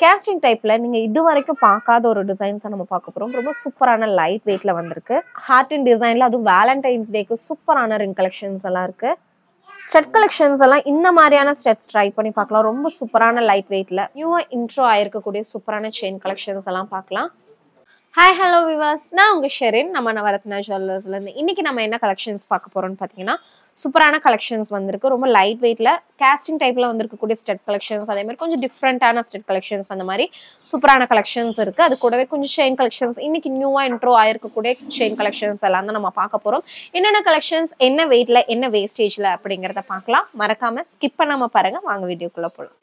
Casting டைப்ல நீங்க இதுவரைக்கும் பார்க்காத ஒரு டிசைன்ஸை நம்ம பார்க்க போறோம். ரொம்ப சூப்பரான லைட் வெயிட்ல வந்திருக்கு. ஹார்ட் இன் டிசைன்ல அதுவும் வேலண்டைன்ஸ் டேக்கு சூப்பரான ரிங் கலெக்ஷன்ஸ் எல்லாம் இருக்கு. ஸ்டட் கலெக்ஷன்ஸ் எல்லாம் இந்த மாதிரியான ஸ்டெட்ஸ் ட்ரை பண்ணி பார்க்கலாம். ரொம்ப சூப்பரான லைட் வெயிட்ல நியூவா இன்ட்ரோ ஆயிருக்கக்கூடிய சூப்பரான செயின் கலெக்ஷன்ஸ் எல்லாம் பார்க்கலாம். ஹாய் ஹலோ விவர்ஸ், நான் உங்க ஷெரின். நம்ம நவரத்னா ஜுவல்லர்ஸ்ல இருந்து இன்னைக்கு நம்ம என்ன கலெக்ஷன்ஸ் பார்க்க போறோம்னு பார்த்தீங்கன்னா, சூப்பரான கலெக்ஷன்ஸ் வந்திருக்கு. ரொம்ப லைட் வெயிட்ல கேஸ்டிங் டைப்ல வந்திருக்கக்கூடிய ஸ்டெட் கலெக்ஷன்ஸ், அதே மாதிரி கொஞ்சம் டிஃப்ரெண்டான ஸ்டெட் கலெக்ஷன்ஸ், அந்த மாதிரி சூப்பரான கலெக்ஷன்ஸ் இருக்கு. அது கூடவே கொஞ்சம் செயின் கலெக்ஷன்ஸ், இன்னைக்கு நியூவா இன்ட்ரோ ஆயிருக்கக்கூடிய செயின் கலெக்ஷன்ஸ் எல்லாம் தான் நம்ம பார்க்க போறோம். என்னென்ன கலெக்ஷன்ஸ், என்ன வெயிட்ல, என்ன வேஸ்டேஜ்ல அப்படிங்கிறத பார்க்கலாம். மறக்காம ஸ்கிப் பண்ணாம பாருங்க. வாங்க வீடியோக்குள்ள போலாம்.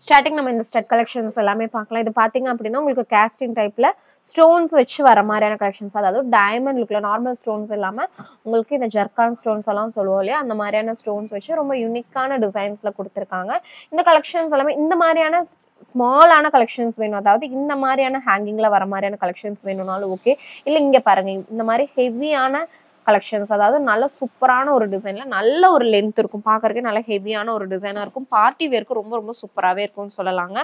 ஸ்டார்டிங் நம்ம இந்த ஸ்டட் கலெக்ஷன்ஸ் எல்லாமே பார்க்கலாம். இது பார்த்தீங்க அப்படின்னா உங்களுக்கு கேஸ்டிங் டைப்ல ஸ்டோன்ஸ் வச்சு வர மாதிரியான கலெக்ஷன்ஸ், அதாவது டைமண்ட் லுக்ல நார்மல் ஸ்டோன்ஸ் இல்லாமல் உங்களுக்கு இந்த ஜர்கான் ஸ்டோன்ஸ் எல்லாம் சொல்லுவோம் இல்லையா, அந்த மாதிரியான ஸ்டோன்ஸ் வச்சு ரொம்ப யூனிக்கான டிசைன்ஸ்ல கொடுத்துருக்காங்க. இந்த கலெக்ஷன்ஸ் எல்லாமே இந்த மாதிரியான ஸ்மாலான கலெக்ஷன்ஸ் வேணும், அதாவது இந்த மாதிரியான ஹேங்கிங்ல வர மாதிரியான கலெக்ஷன்ஸ் வேணும்னாலும் ஓகே. இல்லை இங்கே பாருங்க, இந்த மாதிரி ஹெவியான கலெக்ஷன்ஸ், அதாவது நல்ல சூப்பரான ஒரு டிசைன்ல நல்ல ஒரு லென்த் இருக்கும், பார்க்கறதுக்கே நல்ல ஹெவியான ஒரு டிசைனா இருக்கும். பார்ட்டி வேருக்கு ரொம்ப ரொம்ப சூப்பராகவே இருக்கும்னு சொல்லலாங்க.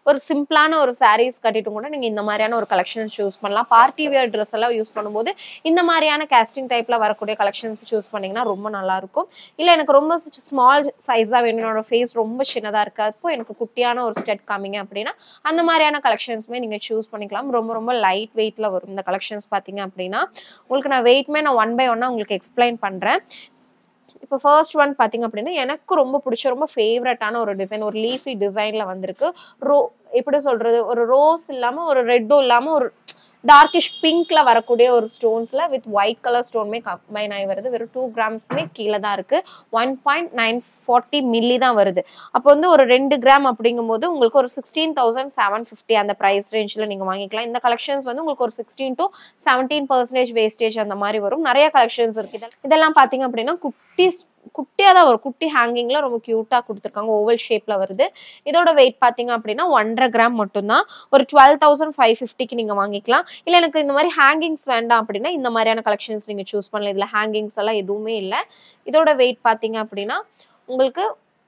ஒரு சிம்பிளான ஒரு சாரீஸ் கட்டிட்டு கூட நீங்க இந்த மாதிரியான ஒரு கலெக்ஷன்ஸ் சூஸ் பண்ணலாம். பார்ட்டி வேர் ட்ரெஸ் எல்லாம் யூஸ் பண்ணும்போது இந்த மாதிரியான கேஸ்டிங் டைப்ல வரக்கூடிய கலெக்ஷன்ஸ் சூஸ் பண்ணீங்கன்னா ரொம்ப நல்லா இருக்கும். இல்லை எனக்கு ரொம்ப ஸ்மால் சைஸா வேணும், என்னோட ஃபேஸ் ரொம்ப சின்னதா இருக்கு, அப்போ எனக்கு குட்டியான ஒரு ஸ்டெட் காமிங்க அப்படின்னா அந்த மாதிரியான கலெக்ஷன்ஸுமே நீங்க சூஸ் பண்ணிக்கலாம். ரொம்ப ரொம்ப லைட் வெயிட்ல வரும் இந்த கலெக்ஷன்ஸ் பார்த்தீங்க அப்படின்னா. உங்களுக்கு நான் வெயிட்மே நான் 1 by 1 உங்களுக்கு எக்ஸ்பிளைன் பண்றேன். இப்போ ஃபர்ஸ்ட் ஒன் பாத்தீங்க அப்படின்னா எனக்கு ரொம்ப பிடிச்ச ரொம்ப ஃபேவரட்டான ஒரு டிசைன், ஒரு லீஃபி டிசைன்ல வந்திருக்கு. எப்படி சொல்றது, ஒரு ரோஸ் இல்லாம ஒரு ரெட்டும் இல்லாம ஒரு டார்க்கிஷ் பிங்க்ல வரக்கூடிய ஒரு ஸ்டோன்ஸ்ல வித் ஒயிட் கலர் ஸ்டோன்மே கம்பைன் ஆகி வருது. வெறும் 2 கிராம்ஸ்க்குமே கீழே தான் இருக்கு. 1.940 மில்லி தான் வருது. அப்போ வந்து ஒரு 2 கிராம் அப்படிங்கும் போது உங்களுக்கு ஒரு 16,750 அந்த ப்ரைஸ் ரேஞ்சில் நீங்க வாங்கிக்கலாம். இந்த கலெக்ஷன்ஸ் வந்து உங்களுக்கு ஒரு 16 to 17% வேஸ்டேஜ் அந்த மாதிரி வரும். நிறைய கலெக்ஷன்ஸ் இருக்கு. இதெல்லாம் பாத்தீங்க அப்படின்னா குட்டியா தான் வரும். குட்டி ஹேங்கிங்ல ரொம்ப கியூட்டா கொடுத்துருக்காங்க. ஓவல் ஷேப்ல வருது. இதோட வெயிட் பாத்தீங்க அப்படின்னா 1.5 கிராம் மட்டும்தான். ஒரு 12,550க்கு நீங்க வாங்கிக்கலாம். இல்ல எனக்கு இந்த மாதிரி ஹேங்கிங்ஸ் வேண்டாம் அப்படின்னா இந்த மாதிரியான கலெக்ஷன்ஸ் நீங்க சூஸ் பண்ணலாம். இதுல ஹேங்கிங்ஸ் எல்லாம் எதுவுமே இல்லை. இதோட வெயிட் பாத்தீங்க அப்படின்னா உங்களுக்கு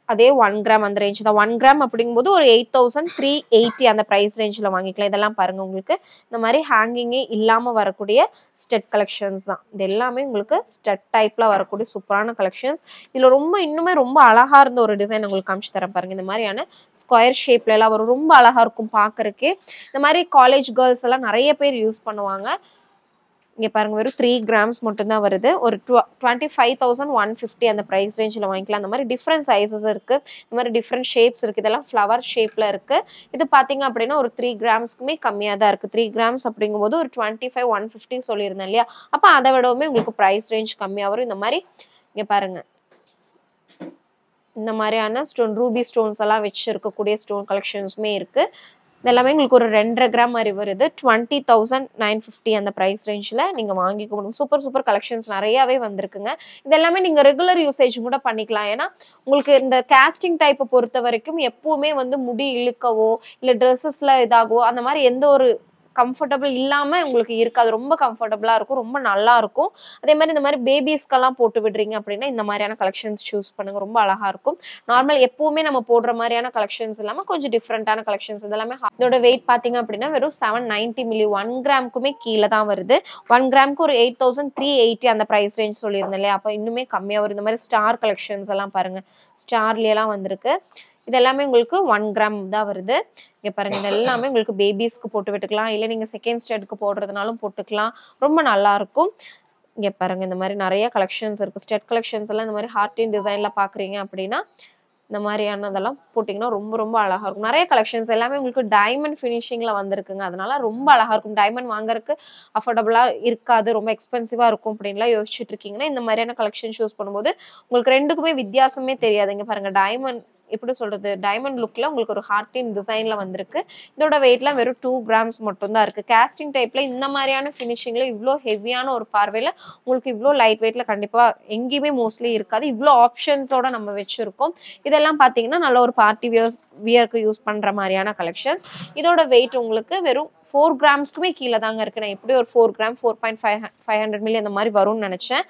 அதே 1 கிராம் அந்த ரேஞ்ச் தான். 1 கிராம் அப்படிங்கும்போது ஒரு 8,380 அந்த ப்ரைஸ் ரேஞ்சில் வாங்கிக்கலாம். இதெல்லாம் பாருங்க, உங்களுக்கு இந்த மாதிரி ஹேங்கிங்கே இல்லாம வரக்கூடிய ஸ்டெட் கலெக்ஷன்ஸ் தான். இது எல்லாமே உங்களுக்கு ஸ்டெட் டைப்ல வரக்கூடிய சூப்பரான கலெக்ஷன்ஸ். இதுல இன்னுமே ரொம்ப அழகா இருந்த ஒரு டிசைன் உங்களுக்கு காமிச்சு தரேன் பாருங்க. இந்த மாதிரியான ஸ்கொயர் ஷேப்ல எல்லாம் வரும், ரொம்ப அழகா இருக்கும் பாக்குறதுக்கு. இந்த மாதிரி காலேஜ் கேர்ள்ஸ் எல்லாம் நிறைய பேர் யூஸ் பண்ணுவாங்க. இங்க பாருங்க, வெறும் 3 கிராம்ஸ் மட்டும் தான் வருது. ஒரு 25,150 அந்த பிரைஸ் ரேஞ்சில் வாங்கிக்கலாம். அந்த மாதிரி டிஃப்ரெண்ட் சைஸஸ் இருக்கு, இந்த மாதிரி டிஃப்ரெண்ட் ஷேப்ஸ் இருக்கு. இதெல்லாம் ஃப்ளவர் ஷேப்ல இருக்கு. இது பாத்தீங்க அப்படின்னா ஒரு 3 கிராம்ஸ்க்குமே கம்மியா தான் இருக்கு. 3 கிராம்ஸ் அப்படிங்கும்போது ஒரு 25,150 சொல்லியிருந்தேன் இல்லையா, அப்ப அதை விடவுமே உங்களுக்கு பிரைஸ் ரேஞ்ச் கம்மியா வரும். இந்த மாதிரி இங்க பாருங்க, இந்த மாதிரியான ஸ்டோன், ரூபி ஸ்டோன்ஸ் எல்லாம் வச்சு இருக்கக்கூடிய ஸ்டோன் கலெக்ஷன்ஸுமே இருக்கு. இதெல்லாமே உங்களுக்கு ஒரு 2.5 கிராம் மாதிரி வருது. 20,950 அந்த பிரைஸ் ரேஞ்சில் நீங்க வாங்கிக்க முடியும். சூப்பர் சூப்பர் கலெக்ஷன்ஸ் நிறையாவே வந்திருக்குங்க. இதெல்லாமே நீங்க ரெகுலர் யூசேஜ் கூட பண்ணிக்கலாம். ஏன்னா உங்களுக்கு இந்த கேஸ்டிங் டைப்பை பொறுத்த வரைக்கும் எப்பவுமே வந்து முடி இழுக்கவோ இல்லை ட்ரெஸ்ஸஸ்ல இதாகவோ அந்த மாதிரி எந்த ஒரு கம்ஃபர்டபுள் இல்லாம உங்களுக்கு இருக்காது. ரொம்ப கம்ஃபர்டபுளா இருக்கும். ரொம்ப நல்லா இருக்கும். அதே மாதிரி இந்த மாதிரி பேபிஸ்க்கெல்லாம் போட்டு விடுறீங்க அப்படின்னா இந்த மாதிரியான கலெக்ஷன்ஸ் சூஸ் பண்ணுங்க. ரொம்ப அழகா இருக்கும். நார்மல் எப்பவுமே நம்ம போடுற மாதிரியான கலெக்ஷன்ஸ் இல்லாம கொஞ்சம் டிஃப்ரெண்டான கலெக்ஷன்ஸ் இதெல்லாமே. இதோட வெயிட் பாத்தீங்க அப்படின்னா வெறும் 790 மில்லி 1 கிராமுக்குமே கீழே தான் வருது. 1 கிராமுக்கு ஒரு 8380 அந்த பிரைஸ் ரேஞ்ச் சொல்லியிருந்தேன் இல்லையா? அப்ப இன்னுமே கம்மியா வரும். இந்த மாதிரி ஸ்டார் கலெக்ஷன்ஸ் எல்லாம் பாருங்க. ஸ்டார்ல எல்லாம் வந்திருக்கு. இது எல்லாமே உங்களுக்கு 1 கிராம் தான் வருது. இங்க பாருங்க, இது எல்லாமே உங்களுக்கு பேபிஸ்க்கு போட்டு விட்டுக்கலாம். இல்ல நீங்க செகண்ட் ஸ்டெட்க்கு போடுறதுனாலும் போட்டுக்கலாம். ரொம்ப நல்லா இருக்கும். இங்க பாருங்க, இந்த மாதிரி நிறைய கலெக்ஷன்ஸ் இருக்கு. ஸ்டெட் கலெக்ஷன்ஸ் எல்லாம் இந்த மாதிரி ஹார்டின் டிசைன்ல பாக்குறீங்க அப்படின்னா இந்த மாதிரியானதெல்லாம் போட்டிங்கன்னா ரொம்ப ரொம்ப அழகா இருக்கும். நிறைய கலெக்ஷன்ஸ் எல்லாமே உங்களுக்கு டைமண்ட் ஃபினிஷிங்ல வந்திருக்குங்க. அதனால ரொம்ப அழகா இருக்கும். டைமண்ட் வாங்குறதுக்கு அஃபோர்டபுளா இருக்காது, ரொம்ப எக்ஸ்பென்சிவா இருக்கும் அப்படின்லாம் யோசிச்சுட்டு இருக்கீங்கன்னா இந்த மாதிரியான கலெக்ஷன் சூஸ் பண்ணும்போது உங்களுக்கு ரெண்டுக்குமே வித்தியாசமே தெரியாது. இங்க பாருங்க, டைமண்ட் எப்படி சொல்றது, டைமண்ட் லுக்ல உங்களுக்கு ஒரு ஹார்டின் டிசைன்ல வந்திருக்கு. இதோட வெயிட்லாம் வெறும் 2 கிராம்ஸ் மட்டும் தான் இருக்கு. காஸ்டிங் டைப்ல இந்த மாதிரியான ஃபினிஷிங்ல இவ்வளோ ஹெவியான ஒரு பார்வையில உங்களுக்கு இவ்வளோ லைட் வெயிட்ல கண்டிப்பா எங்கேயுமே மோஸ்ட்லி இருக்காது. இவ்வளோ ஆப்ஷன்ஸோட நம்ம வச்சிருக்கோம். இதெல்லாம் பாத்தீங்கன்னா நல்ல ஒரு பார்ட்டி வியர்க்கு யூஸ் பண்ற மாதிரியான கலெக்ஷன்ஸ். இதோட வெயிட் உங்களுக்கு வெறும் 4 கிராம்ஸ்க்குமே கீழே தாங்க இருக்கு. நான் எப்படி ஒரு 4 கிராம் 4.500 மில்லி அந்த மாதிரி வரும்னு நினைச்சேன்.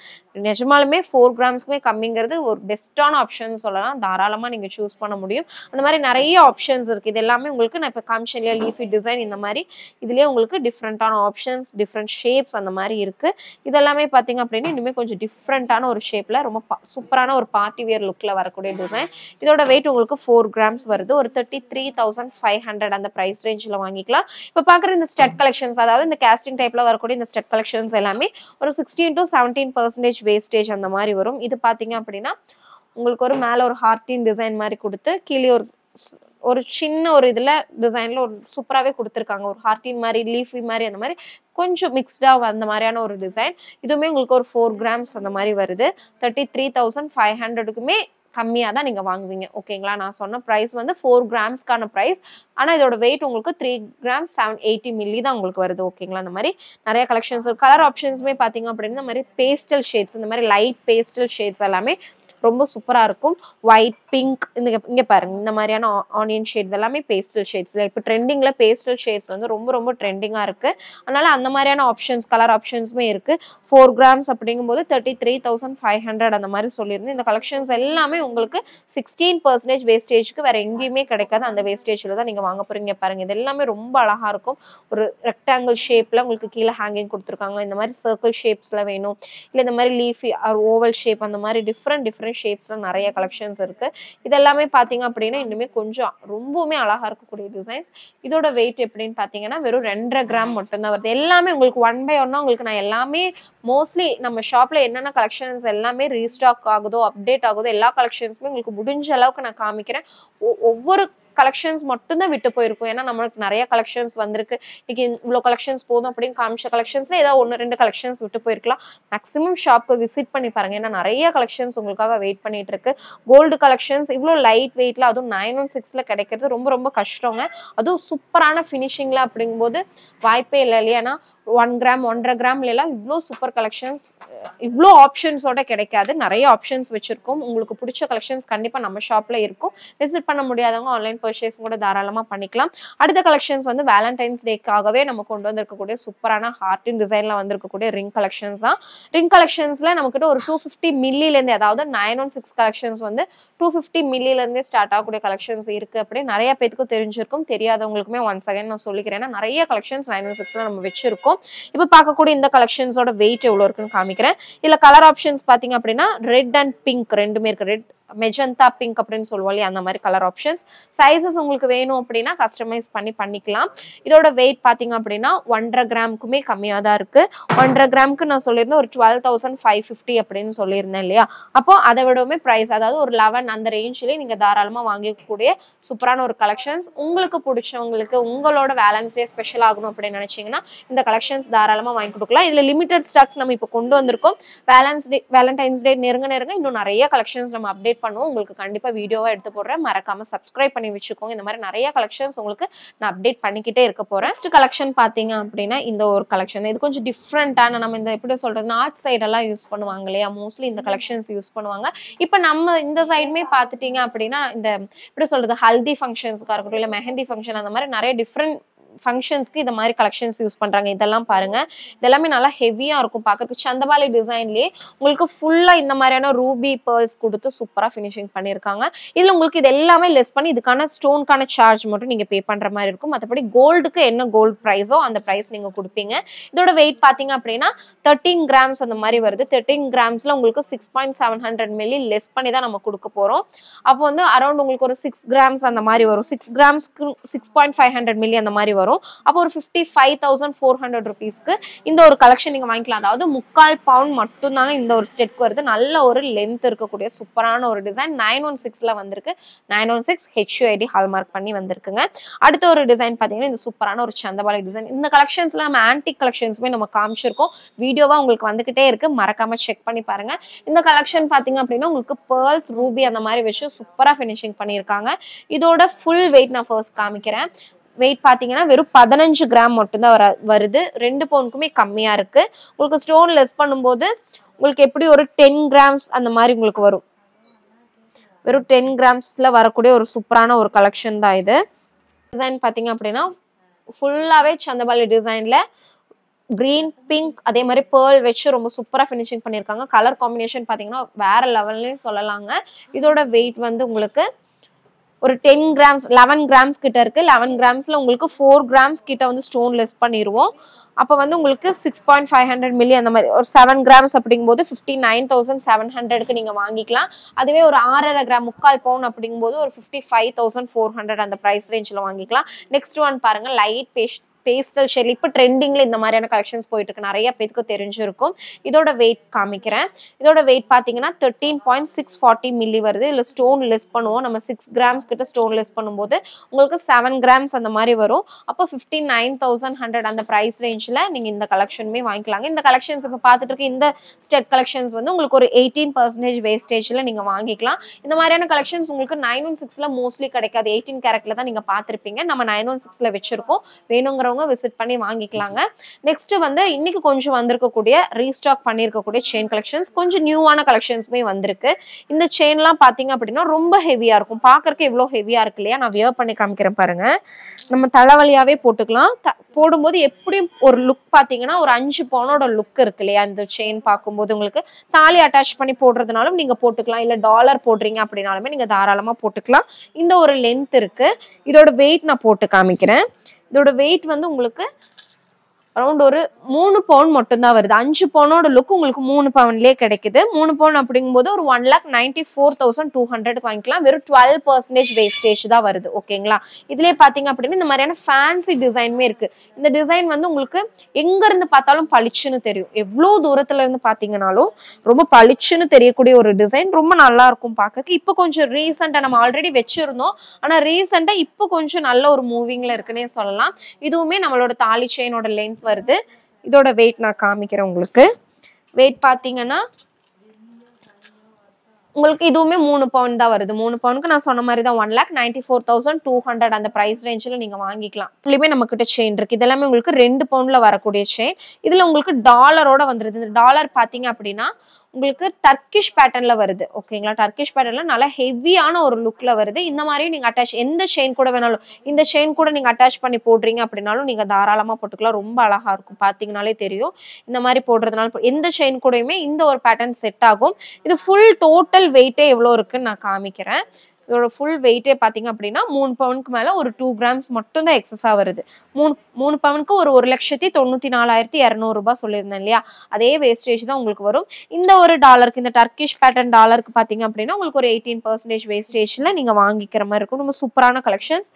நிஜமாலுமே 4 கிராம்ஸ்க்குமே கம்மிங்கிறது ஒரு பெஸ்டான ஆப்ஷன் சொல்லலாம். தாராளமா நீங்க சூஸ் பண்ண முடியும். அந்த மாதிரி நிறைய ஆப்ஷன்ஸ் இருக்கு. இது எல்லாமே உங்களுக்கு நான் இப்ப காமிச்சேன் லீஃபி டிசைன் இந்த மாதிரி இதுலயே உங்களுக்கு டிஃப்ரெண்டான ஆப்ஷன்ஸ், டிஃப்ரெண்ட் ஷேப்ஸ் அந்த மாதிரி இருக்கு. இதெல்லாமே பாத்தீங்க அப்படின்னா இனிமே கொஞ்சம் டிஃப்ரெண்டான ஒரு ஷேப்ல ரொம்ப சூப்பரான ஒரு பார்ட்டி வியர் லுக்ல வரக்கூடிய டிசைன். இதோட வெயிட் உங்களுக்கு 4 கிராம்ஸ் வருது. ஒரு 33,500 அந்த பிரைஸ் ரேஞ்ச்ல வாங்கிக்கலாம். இப்ப பாக்குற இந்த ஸ்டெட் கலெக்ஷன்ஸ், அதாவது இந்த காஸ்டிங் டைப்ல வரக்கூடிய இந்த ஸ்டெட் கலெக்ஷன்ஸ் எல்லாமே ஒரு 16 to 17% வேஸ்டேஜ் அந்த மாதிரி வரும். இது பாத்தீங்க அப்படின்னா உங்களுக்கு ஒரு மேல ஒரு ஹார்டின் டிசைன் மாதிரி கொடுத்து கீழே ஒரு சின்ன ஒரு இதுல டிசைன்ல ஒரு சூப்பராகவே கொடுத்துருக்காங்க. ஒரு ஹார்டின் மாதிரி லீஃபி மாதிரி அந்த மாதிரி கொஞ்சம் மிக்ஸ்டா அந்த மாதிரியான ஒரு டிசைன். இதுவுமே உங்களுக்கு ஒரு 4 கிராம்ஸ் அந்த மாதிரி வருது. 33,500க்குமே கம்மியா தான் நீங்க வாங்குவீங்க. ஓகேங்களா? நான் சொன்ன பிரைஸ் வந்து 4 கிராம்ஸ்க்கான பிரைஸ். ஆனா இதோட வெயிட் உங்களுக்கு 3 கிராம் 780 மில்லி தான் உங்களுக்கு வருது. ஓகேங்களா? அந்த மாதிரி நிறைய கலெக்ஷன்ஸ் கலர் ஆப்ஷன்ஸுமே பாத்தீங்க அப்படின்னா இந்த மாதிரி பேஸ்டல் ஷேட்ஸ், இந்த மாதிரி லைட் பேஸ்டல் ஷேட்ஸ் எல்லாமே ரொம்ப சூப்பரா இருக்கும். ஒயிட், பிங்க், இங்க பாருங்க இந்த மாதிரியான ஆனியன் ஷேட்ஸ் எல்லாமே பேஸ்டல் ஷேட்ஸ். இப்போ ட்ரெண்டிங்ல பேஸ்டல் ஷேட்ஸ் வந்து ரொம்ப ரொம்ப ட்ரெண்டிங்கா இருக்கு. அதனால அந்த மாதிரியான ஆப்ஷன்ஸ், கலர் ஆப்ஷன்ஸுமே இருக்கு. 4 கிராம்ஸ் அப்படிங்கும்போது 33,500 அந்த மாதிரி சொல்லியிருந்தேன். இந்த கலெக்ஷன்ஸ் எல்லாமே உங்களுக்கு 16% வேஸ்டேஜ்க்கு வேற எங்கேயுமே கிடைக்காது. அந்த வேஸ்டேஜ்ல தான் நீங்க வாங்க போறீங்க. பாருங்க, இது எல்லாமே ரொம்ப அழகா இருக்கும். ஒரு ரெக்டாங்கிள் ஷேப்ல உங்களுக்கு கீழே ஹேங்கிங் கொடுத்துருக்காங்க. இந்த மாதிரி சர்க்கிள் ஷேப்ஸ்ல வேணும், இல்ல இந்த மாதிரி லீஃபி ஆர் ஓவல் ஷேப் அந்த மாதிரி டிஃப்ரெண்ட் ஷேப்ஸ்ல நிறைய கலெக்ஷன்ஸ் இருக்கு. இதெல்லாமே பாத்தீங்க அப்படின்னா இன்னுமே கொஞ்சம் ரொம்பவுமே அழகா இருக்கக்கூடிய டிசைன்ஸ். இதோட வெயிட் எப்படின்னு பாத்தீங்கன்னா வெறும் 2.5 கிராம் மட்டும் தான் வருது. எல்லாமே உங்களுக்கு 1 by 1 உங்களுக்கு நான் எல்லாமே மோஸ்ட்லி நம்ம ஷாப்ல என்னென்ன கலெக்ஷன்ஸ் எல்லாமே ரீஸ்டாக் ஆகுதோ, அப்டேட் ஆகுதோ எல்லா கலெக்ஷன்ஸுமே உங்களுக்கு முடிஞ்ச அளவுக்கு நான் காமிக்கிறேன். ஒவ்வொரு கலெக்ஷன்ஸ் மட்டும் தான் விட்டு போயிருக்கும். ஏன்னா நம்மளுக்கு நிறைய கலெக்ஷன்ஸ் வந்திருக்கு. இன்னைக்கு இவ்வளவு கலெக்ஷன்ஸ் போதும் அப்படின்னு காமிச்ச கலெக்ஷன்ஸ்ல ஏதாவது 1-2 கலெக்ஷன்ஸ் விட்டு போயிருக்கலாம். மேக்ஸிமம் ஷாப்க்கு விசிட் பண்ணி பாருங்க. ஏன்னா நிறைய கலெக்ஷன்ஸ் உங்களுக்காக வெயிட் பண்ணிட்டு இருக்கு. கோல்டு கலெக்ஷன்ஸ் இவ்வளவு லைட் வெயிட்ல, அதுவும் 916ல கிடைக்கிறது ரொம்ப ரொம்ப கஷ்டங்க. அதுவும் சூப்பரான ஃபினிஷிங்ல அப்படிங்கும்போது வாய்ப்பே இல்லை இல்லையா? ஏன்னா 1 கிராம் 1.5 கிராம்ல எல்லாம் இவ்வளோ சூப்பர் கலெக்ஷன்ஸ், இவ்வளோ ஆப்ஷன்ஸோட கிடைக்காது. நிறைய ஆப்ஷன்ஸ் வச்சிருக்கோம். உங்களுக்கு பிடிச்ச கலெக்ஷன்ஸ் கண்டிப்பா நம்ம ஷாப்ல இருக்கும். விசிட் பண்ண முடியாதவங்க ஆன்லைன் பர்ச்சேஸ் கூட தாராளமா பண்ணிக்கலாம். அடுத்த கலெக்ஷன்ஸ் வந்து வேலண்டைன்ஸ் டேக்காகவே நம்ம கொண்டு வந்திருக்கக்கூடிய சூப்பரான ஹார்டின் டிசைன்ல வந்திருக்கக்கூடிய ரிங் கலெக்ஷன்ஸ் தான். ரிங் கலெக்ஷன்ஸ்ல நமக்கிட்ட ஒரு 250 மில்லில இருந்து, அதாவது 916 கலெக்ஷன்ஸ் வந்து 250 மில்லில இருந்தே ஸ்டார்ட் ஆகக்கூடிய கலெக்ஷன்ஸ் இருக்கு. அப்படி நிறைய பேருக்கு தெரிஞ்சிருக்கும். தெரியாதவங்களுக்குமே ஒன்ஸ் அகைன் நான் சொல்லிக்கிறேன். ஏன்னா நிறைய கலெக்ஷன்ஸ் 916ல நம்ம வச்சிருக்கோம். இப்ப பார்க்கக்கூடிய இந்த கலெக்ஷன்ஸோட வெயிட் எவ்வளவு இருக்குன்னு காமிக்கிறேன். இதுல கலர் ஆப்ஷன்ஸ் பாத்தீங்க அப்படின்னா ரெட் அண்ட் பிங்க் ரெண்டுமே இருக்கு. ரெட் மெஜந்தா பிங்க் அப்படின்னு சொல்லுவோம் இல்லையா, அந்த மாதிரி கலர் ஆப்ஷன்ஸ். சைஸஸ் உங்களுக்கு வேணும் அப்படின்னா கஸ்டமைஸ் பண்ணிக்கலாம். இதோட வெயிட் பாத்தீங்க அப்படின்னா 1.5 கிராமுக்குமே கம்மியா தான் இருக்கு. 1.5 கிராமுக்கு நான் சொல்லியிருந்தேன் ஒரு 12,550 அப்படின்னு சொல்லியிருந்தேன் இல்லையா. அப்போ அதை விடவுமே பிரைஸ், அதாவது ஒரு 11 அந்த ரேஞ்சிலே நீங்க தாராளமா வாங்கிக்கக்கூடிய சூப்பரான ஒரு கலெக்ஷன்ஸ். உங்களுக்கு பிடிச்சவங்களுக்கு உங்களோட வேலன்ஸ் டே ஸ்பெஷல் ஆகணும் அப்படின்னு நினைச்சீங்கன்னா இந்த கலெக்ஷன்ஸ் தாராளமா வாங்கி கொடுக்கலாம். இதுல லிமிடெட் ஸ்டாக்ஸ் நம்ம இப்போ கொண்டு வந்திருக்கோம். வேலண்டைன்ஸ் டே நெருங்க இன்னும் நிறைய கலெக்ஷன்ஸ் நம்ம அப்டேட் பண்ணுவோம். உங்களுக்கு கண்டிப்பா வீடியோவா எடுத்து போடுறேன். மறக்காம சப்ஸ்கிரைப் பண்ணி வச்சுக்கோங்க. இந்த மாதிரி நிறைய கலெக்ஷன்ஸ் உங்களுக்கு நான் அப்டேட் பண்ணிக்கிட்டே இருக்க போறேன். ஃபர்ஸ்ட் கலெக்ஷன் பாத்தீங்க அப்படின்னா இந்த ஒரு கலெக்ஷன். இது கொஞ்சம் டிஃப்ரெண்டான, நம்ம இந்த எப்படி சொல்றது, நார்த் சைடு எல்லாம் யூஸ் பண்ணுவாங்க இல்லையா, மோஸ்ட்லி இந்த கலெக்ஷன்ஸ் யூஸ் பண்ணுவாங்க. இப்ப நம்ம இந்த சைடுமே பாத்துட்டீங்க அப்படின்னா இந்த எப்படி சொல்றது, ஹல்தி ஃபங்க்ஷன்ஸ்க்கா இருக்கட்டும், இல்ல மெஹந்தி ஃபங்க்ஷன், அந்த மாதிரி நிறைய டிஃப்ரெண்ட் ஃபங்க்ஷன்ஸ்க்கு இந்த மாதிரி கலெக்ஷன்ஸ் யூஸ் பண்றாங்க. இதெல்லாம் பாருங்க, இதெல்லாமே நல்லா ஹெவியா இருக்கும் பார்க்கறதுக்கு. சந்தபாலி டிசைன்லயே உங்களுக்கு ஃபுல்லா இந்த மாதிரியான ரூபி பேர்ல்ஸ் கொடுத்து சூப்பரா ஃபினிஷிங் பண்ணியிருக்காங்க. இதுல உங்களுக்கு இது எல்லாமே லெஸ் பண்ணி இதுக்கான ஸ்டோனுக்கான சார்ஜ் மட்டும் நீங்க பே பண்ற மாதிரி இருக்கும். மற்றபடி கோல்டுக்கு என்ன கோல்டு ப்ரைஸோ அந்த ப்ரைஸ் நீங்க கொடுப்பீங்க. இதோட வெயிட் பாத்தீங்க அப்படின்னா 13 கிராம்ஸ் அந்த மாதிரி வருது. 13 கிராம்ஸ்ல உங்களுக்கு 6.700 மில்லி லெஸ் பண்ணி தான் நம்ம கொடுக்க போறோம். அப்போ வந்து அரௌண்ட் உங்களுக்கு ஒரு 6 கிராம்ஸ் அந்த மாதிரி வரும். 6 கிராம்ஸ்க்கு 6.500 மில்லி அந்த மாதிரி வரும். அப்போ ஒரு 55,400 ருபீஸ்க்கு இந்த ஒரு கலெக்ஷன் நீங்க வாங்கிக்கலாம். அதாவது 3/4 பவுண்ட் மட்டும் தாங்க இந்த ஒரு ஸ்டெட் வருது. நல்ல ஒரு லென்த் இருக்கக்கூடிய சூப்பரான ஒரு டிசைன் 916ல வந்திருக்கு. 916 HUID ஹால்மார்க் பண்ணி வந்திருக்குங்க. அடுத்த ஒரு டிசைன் பாத்தீங்கன்னா இந்த சூப்பரான ஒரு சந்தபாலி டிசைன். இந்த கலெக்ஷன்ஸ்ல நம்ம ஆன்டிக் கலெக்ஷன்ஸ்மே நம்ம காமிச்சிருக்கோம். வீடியோவா உங்களுக்கு வந்துகிட்டே இருக்கு, மறக்காம செக் பண்ணி பாருங்க. இந்த கலெக்ஷன் பாத்தீங்க அப்படின்னா உங்களுக்கு பேர்ல்ஸ் ரூபி அந்த மாதிரி வச்சு சூப்பரா ஃபினிஷிங் பண்ணியிருக்காங்க. இதோட ஃபுல் வெயிட் நான் ஃபர்ஸ்ட் காமிக்கிறேன். வெயிட் பாத்தீங்கன்னா வெறும் 15 கிராம் மட்டும்தான் வருது. 2 பவுனுக்குமே கம்மியா இருக்கு. உங்களுக்கு ஸ்டோன் லெஸ் பண்ணும்போது உங்களுக்கு எப்படி ஒரு 10 கிராம்ஸ் அந்த மாதிரி உங்களுக்கு வரும். வெறும் 10 கிராம்ஸ்ல வரக்கூடிய ஒரு சூப்பரான ஒரு கலெக்ஷன் தான் இது. டிசைன் பாத்தீங்க அப்படின்னா ஃபுல்லாவே சந்தபாலி டிசைன்ல கிரீன் பிங்க் அதே மாதிரி பேர்ல் வச்சு ரொம்ப சூப்பரா ஃபினிஷிங் பண்ணியிருக்காங்க. கலர் காம்பினேஷன் பாத்தீங்கன்னா வேற லெவல்லையும் சொல்லலாங்க. இதோட வெயிட் வந்து உங்களுக்கு ஒரு 10 கிராம்ஸ் 11 கிராம்ஸ் கிட்ட இருக்கு. 11 கிராம்ஸ்ல உங்களுக்கு 4 கிராம்ஸ் கிட்ட வந்து ஸ்டோன் லெஸ் பண்ணிடுவோம். அப்போ வந்து உங்களுக்கு 6.500 மில்லி அந்த மாதிரி ஒரு 7 கிராம்ஸ் அப்படிங்கும்போது 59,700க்கு நீங்க வாங்கிக்கலாம். அதுவே ஒரு 6.5 கிராம் 3/4 பவுன் அப்படிங்கும்போது ஒரு 55,400 அந்த பிரைஸ் ரேஞ்சில் வாங்கிக்கலாம். நெக்ஸ்ட் ஒன் பாருங்க, லைட் பேஸ்டல் ஷேட். இப்போ ட்ரெண்டிங்ல இந்த மாதிரியான கலெக்ஷன்ஸ் போயிட்டு இருக்கு, நிறைய பேருக்கு தெரிஞ்சிருக்கும். இதோட வெயிட் காமிக்கிறேன். இதோட வெயிட் பாத்தீங்கன்னா 13.640 மில்லி வருது. இதுல ஸ்டோன் லெஸ் பண்ணுவோம். நம்ம 6 கிராம்ஸ் கிட்ட ஸ்டோன் லெஸ் பண்ணும்போது உங்களுக்கு 7 கிராம்ஸ் அந்த மாதிரி வரும். அப்போ 59,100 அந்த பிரைஸ் ரேஞ்சில் நீங்க இந்த கலெக்ஷனுமே வாங்கிக்கலாங்க. இந்த கலெக்ஷன்ஸ் இப்போ பார்த்துட்டு இருக்க இந்த ஸ்டெட் கலெக்ஷன்ஸ் வந்து உங்களுக்கு ஒரு 18% வேஸ்டேஜ்ல நீங்க வாங்கிக்கலாம். இந்த மாதிரியான கலெக்ஷன்ஸ் உங்களுக்கு 916ல மோஸ்ட்லி கிடைக்காது. 18 கேரட்ல தான் நீங்க பார்த்திருப்பீங்க. நம்ம 916ல வச்சிருக்கோம். வேணுங்கிற விசிட் பண்ணி வாங்கிக்கலாங்க. நெக்ஸ்ட் வந்து இன்னைக்கு கொஞ்சம் வந்திருக்கக்கூடிய ரீஸ்டாக் பண்ணிருக்கக்கூடிய செயின் கலெக்ஷன்ஸ், கொஞ்சம் நியூவான கலெக்ஷன்ஸ்மே வந்திருக்கு. இந்த செயின்லாம் பாத்தீங்க அப்படின்னா ரொம்ப ஹெவியா இருக்கும். பாக்குறதுக்கு எவ்வளவு ஹெவியா இருக்கு இல்லையா? நான் வியர் பண்ணி காமிக்கிறேன் பாருங்க. நம்ம தலைவலியாவே போட்டுக்கலாம். போடும்போது எப்படி ஒரு லுக் பாத்தீங்கன்னா ஒரு 5 பவுனோட லுக் இருக்கு இல்லையா? இந்த செயின் பார்க்கும்போது உங்களுக்கு தாலி அட்டாச் பண்ணி போடுறதுனாலும் நீங்க போட்டுக்கலாம், இல்ல டாலர் போடுறீங்க அப்படின்னாலுமே நீங்க தாராளமா போட்டுக்கலாம். இந்த ஒரு லென்த் இருக்கு. இதோட வெயிட் நான் போட்டு காமிக்கிறேன். இதோட வெயிட் வந்து உங்களுக்கு அரௌண்ட் ஒரு 3 பவுண்ட் மட்டும் தான் வருது. 5 பவுனோட லுக் உங்களுக்கு 3 பவுண்ட்லயே கிடைக்குது. 3 பவுண்ட் அப்படிங்கும்போது ஒரு 1,94,200 வாங்கிக்கலாம். வெறும் 12% வேஸ்டேஜ் தான் வருது. ஓகேங்களா? இதுலயே பாத்தீங்க அப்படின்னா இந்த மாதிரியான ஃபேன்சி டிசைனுமே இருக்கு. இந்த டிசைன் வந்து உங்களுக்கு எங்க இருந்து பார்த்தாலும் பளிச்சுன்னு தெரியும். எவ்வளவு தூரத்துல இருந்து பாத்தீங்கன்னாலும் ரொம்ப பளிச்சுன்னு தெரியக்கூடிய ஒரு டிசைன். ரொம்ப நல்லா இருக்கும் பாக்குறதுக்கு. இப்போ கொஞ்சம் ரீசெண்டா நம்ம ஆல்ரெடி வச்சிருந்தோம், ஆனா ரீசெண்டா இப்போ கொஞ்சம் நல்ல ஒரு மூவிங்ல இருக்குன்னே சொல்லலாம். இதுவுமே நம்மளோட தாலி செயினோட லென்த் வருது. இதோட வெயிட் நான் காமிக்கிறேன். உங்களுக்கு வெயிட் பாத்தீங்கன்னா உங்களுக்கு இதுவுமே 3 பவுண்ட் தான் வருது. 3 பவுனுக்கு நான் சொன்ன மாதிரி தான் 1,94,200 அந்த பிரைஸ் ரேஞ்சில் நீங்க வாங்கிக்கலாம். இதுலயுமே நம்ம கிட்ட செயின் இருக்கு. இதெல்லாமே உங்களுக்கு 2 பவுண்ட்ல வரக்கூடிய செயின். இதுல உங்களுக்கு டாலரோட வந்துருது. இந்த டாலர் பாத்தீங்க அப்படின்னா உங்களுக்கு டர்க்கிஷ் பேட்டர்ன்ல வருது. ஓகேங்களா? டர்க்கிஷ் பேட்டர்ன்ல நல்லா ஹெவியான ஒரு லுக்ல வருது. இந்த மாதிரி நீங்க அட்டாச் எந்த செயின் கூட வேணாலும், இந்த செயின் கூட நீங்க அட்டாச் பண்ணி போடுறீங்க அப்படின்னாலும் நீங்க தாராளமா போட்டுக்கலாம். ரொம்ப அழகா இருக்கும். பாத்தீங்கன்னாலே தெரியும். இந்த மாதிரி போடுறதுனால எந்த செயின் கூடயுமே இந்த ஒரு பேட்டர்ன் செட் ஆகும். இது ஃபுல் டோட்டல் வெயிட்டே எவ்வளவு இருக்குன்னு நான் காமிக்கிறேன். இதோட ஃபுல் வெயிட்டே பாத்தீங்க அப்படின்னா 3 பவுனுக்கு மேல ஒரு 2 கிராம்ஸ் மட்டும் தான் எக்ஸஸா வருது. 3 பவுனுக்கு ஒரு 1,94,200 ரூபாய் சொல்லியிருந்தேன் இல்லையா? அதே வேஸ்டேஜ் தான் உங்களுக்கு வரும். இந்த ஒரு டாலருக்கு, இந்த டர்க்கிஷ் பேட்டர்ன் டாலருக்கு பாத்தீங்க அப்படின்னா உங்களுக்கு ஒரு 18% வேஸ்டேஜ்ல நீங்க வாங்கிக்கிற மாதிரி இருக்கும். ரொம்ப சூப்பரான கலெக்ஷன்ஸ்.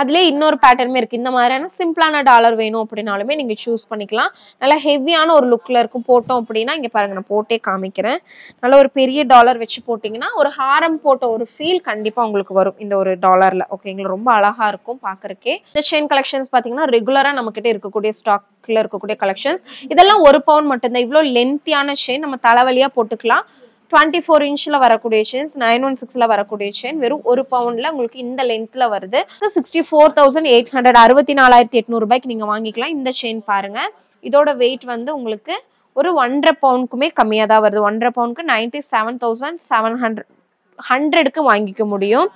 அதுலேயே இன்னொரு பேட்டர்னுமே இருக்கு. இந்த மாதிரியான சிம்பிளான டாலர் வேணும் அப்படின்னாலுமே நீங்க சூஸ் பண்ணிக்கலாம். நல்லா ஹெவியான ஒரு லுக்ல இருக்கும். போட்டோம் அப்படின்னா இங்க பாருங்க, நான் போட்டே காமிக்கிறேன். நல்ல ஒரு பெரிய டாலர் வச்சு போட்டீங்கன்னா ஒரு ஹாரம் போட்ட ஒரு ஃபீல் கண்டிப்பா உங்களுக்கு வரும் இந்த ஒரு டாலர்ல. ஓகேங்களா? ரொம்ப அழகா இருக்கும் பாக்குறதுக்கே. இந்த செயின் கலெக்ஷன்ஸ் பாத்தீங்கன்னா ரெகுலரா நம்ம கிட்ட இருக்கக்கூடிய ஸ்டாக்ல இருக்கக்கூடிய கலெக்ஷன்ஸ். இதெல்லாம் 1 பவுண்ட் மட்டும்தான். இவ்வளவு லென்த்தியான செயின் நம்ம தலைவலியா போட்டுக்கலாம். 24 இன்ச்ல வரக்கூடிய செயின்ஸ், 916ல வரக்கூடிய செயின் வெறும் 1 பவுண்ட்ல உங்களுக்கு இந்த லென்த்ல வருது. 64,800 64,800 ரூபாய்க்கு நீங்க வாங்கிக்கலாம். இந்த செயின் பாருங்க. இதோட வெயிட் வந்து உங்களுக்கு ஒரு 1.5 பவுண்டுக்குமே கம்மியா தான் வருது. 1.5 பவுண்டுக்கு 97,700 வாங்கிக்க முடியும்.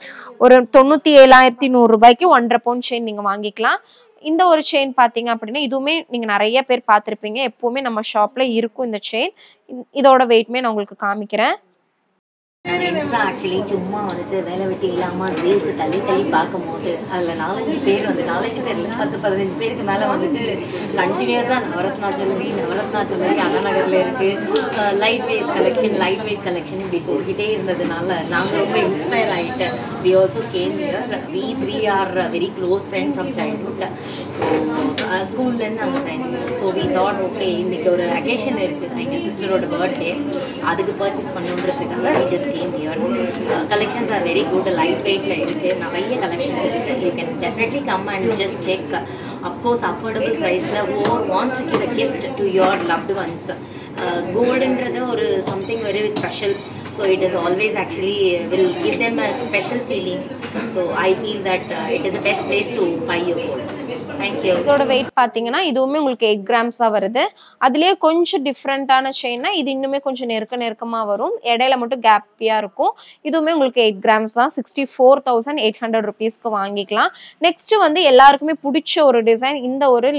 ஒரு 97,100 ரூபாய்க்கு 1.5 பவுண்ட் செயின் நீங்க வாங்கிக்கலாம். இந்த ஒரு செயின் பார்த்தீங்க அப்படின்னா இதுவுமே நீங்க நிறைய பேர் பார்த்துருப்பீங்க. எப்பவுமே நம்ம ஷாப்ல இருக்கும் இந்த செயின். இதோட வெயிட்மே நான் உங்களுக்கு காமிக்கிறேன். இன்ஸ்டா ஆக்சுவலி சும்மா வந்துட்டு வேலை வெட்டி இல்லாமல் ரீல்ஸ் தள்ளி தள்ளி பார்க்கும்போது அதில் 4-5 பேர் வந்து 4-5 பேர் இல்லை 10-15 பேருக்கு மேலே வந்துட்டு கண்டினியூஸாக நவரத்னா ஜுவல்லரி அண்ணா நகரில் இருக்குது, லைட் வெயிட் கலெக்ஷன் இப்படி சொல்லிக்கிட்டே இருந்ததுனால நாங்கள் ரொம்ப இன்ஸ்பயர் ஆகிட்டு we also came here. we 3 are very close friends from childhood. So ஸ்கூல்லேருந்து நாங்கள் friends. So we thought okay இன்னைக்கு ஒரு அகேஷன் இருக்குது, எங்கள் சிஸ்டரோட பர்த்டே, அதுக்கு பர்ச்சேஸ் பண்ணுன்றதுக்காக we just came here. Collections are very good, lightweight la irukku, nariya collections irukku. You can definitely come and just check. Of course affordable price la or wants to give a gift to your loved ones. Gold endradhu or something very special, so it is always actually will give them a special feeling. So I feel that it is the best place to buy your gold. Thank you. இதோட wait பாத்தீங்கன்னா இதுவுமே உங்களுக்கு 8 கிராம்ஸா வருது. அதுலயே கொஞ்சம் டிஃப்ரெண்டான செயின்னா இது இன்னுமே கொஞ்சம் நெருக்கமா வரும். இடையில மட்டும் கேப்பியா இருக்கும். இதுவுமே உங்களுக்கு 8 கிராம்ஸ் தான். 64,800 rupeesக்கு வாங்கிக்கலாம். நெக்ஸ்ட் வந்து எல்லாருக்குமே பிடிச்ச ஒரு டிசைன் இந்த ஒரு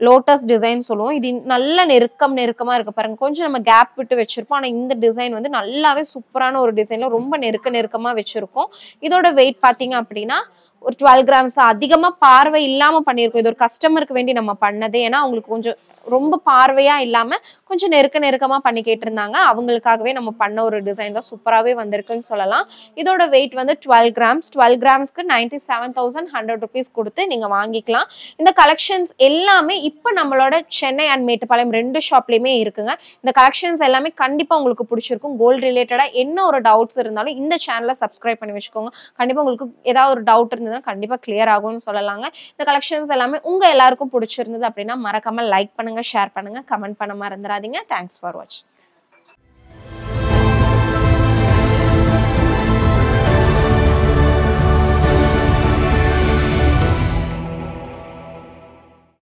லோட்டஸ் டிசைன் சொல்லுவோம். இது நல்ல நெருக்கமா இருக்கு பாருங்க. கொஞ்சம் நம்ம கேப் விட்டு வச்சிருப்போம். ஆனா இந்த டிசைன் வந்து நல்லாவே சூப்பரான ஒரு டிசைன்ல ரொம்ப நெருக்கமா வச்சிருக்கோம். இதோட வெயிட் பாத்தீங்க அப்படின்னா ஒரு 12 கிராம்ஸ் அதிகமா பார்வை இல்லாம பண்ணிருக்கோம். இது ஒரு கஸ்டமருக்கு வேண்டி நம்ம பண்ணது. ஏன்னா அவங்களுக்கு கொஞ்சம் ரொம்ப பார்வையா இல்லாம கொஞ்சம் நெருக்கமா பண்ணி கேட்டிருந்தாங்க. அவங்களுக்காகவே நம்ம பண்ண ஒரு டிசைன் தான். சூப்பராகவே வந்திருக்குன்னு சொல்லலாம். இதோட வெயிட் வந்து 12 கிராம்ஸ். 12 கிராம்ஸ்க்கு 97,100 rupees கொடுத்து நீங்க வாங்கிக்கலாம். இந்த கலெக்ஷன்ஸ் எல்லாமே இப்போ நம்மளோட சென்னை அண்ட் மேட்டுப்பாளையம் 2 ஷாப்லயுமே இருக்குங்க. இந்த கலெக்ஷன்ஸ் எல்லாமே கண்டிப்பா உங்களுக்கு பிடிச்சிருக்கும். கோல்டு ரிலேட்டடா என்ன ஒரு டவுட்ஸ் இருந்தாலும் இந்த சேனலை சப்ஸ்கிரைப் பண்ணி வச்சுக்கோங்க. கண்டிப்பா உங்களுக்கு ஏதாவது ஒரு டவுட் இருந்ததுன்னா கண்டிப்பா கிளியர் ஆகும்னு சொல்லலாங்க. இந்த கலெக்ஷன்ஸ் எல்லாமே உங்க எல்லாருக்கும் பிடிச்சிருந்தது அப்படின்னா மறக்காம லைக் பண்ணுங்க, ஷேர் பண்ணுங்க, கமெண்ட் பண்ண மறந்துடாதீங்க. தேங்க்ஸ் ஃபார் வாட்சிங்.